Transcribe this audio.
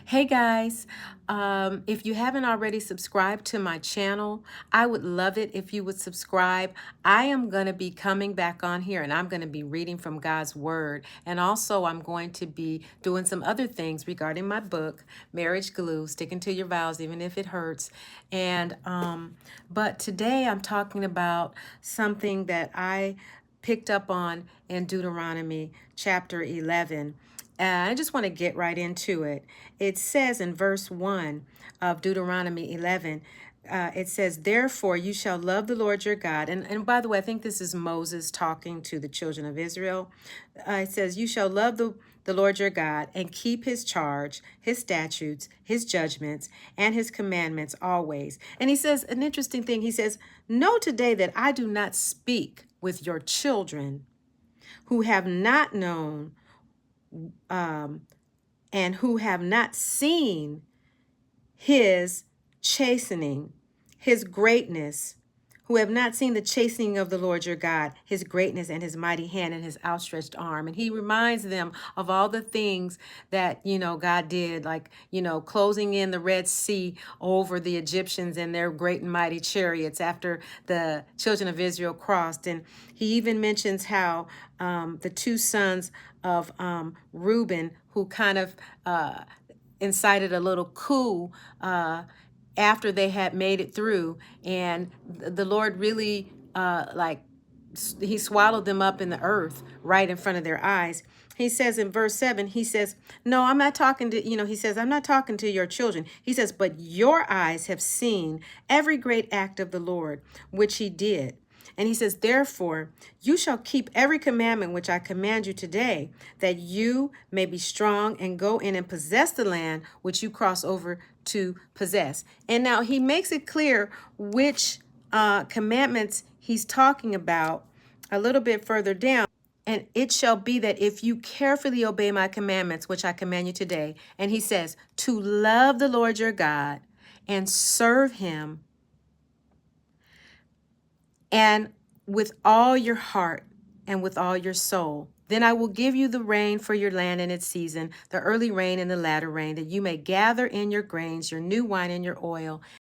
Hey guys, if you haven't already subscribed to my channel, I would love it if you would subscribe. I am going to be coming back on here and I'm going to be reading from God's Word. And also, I'm going to be doing some other things regarding my book, Marriage Glue, Sticking to Your Vows, Even If It Hurts. But today I'm talking about something that I picked up on in Deuteronomy chapter 11. I just want to get right into it. It says in verse 1 of Deuteronomy 11, it says, therefore you shall love the Lord your God. And by the way, I think this is Moses talking to the children of Israel. It says, you shall love the Lord your God and keep his charge, his statutes, his judgments, and his commandments always. And he says an interesting thing. He says, know today that I do not speak with your children who have not known and who have not seen his chastening, his greatness, who have not seen the chastening of the Lord your God, his greatness and his mighty hand and his outstretched arm. And he reminds them of all the things that, God did, like, closing in the Red Sea over the Egyptians and their great and mighty chariots after the children of Israel crossed. And he even mentions how the two sons of Reuben, who kind of incited a little coup after they had made it through, and the Lord really he swallowed them up in the earth right in front of their eyes. He says in verse 7, he says, no, I'm not talking to, he says, I'm not talking to your children. He says, but your eyes have seen every great act of the Lord, which he did. And he says, therefore, you shall keep every commandment which I command you today, that you may be strong and go in and possess the land which you cross over to possess. And now he makes it clear which commandments he's talking about a little bit further down. And it shall be that if you carefully obey my commandments, which I command you today, and he says, to love the Lord your God and serve him and with all your heart and with all your soul. Then I will give you the rain for your land in its season, the early rain and the latter rain, that you may gather in your grains, your new wine and your oil,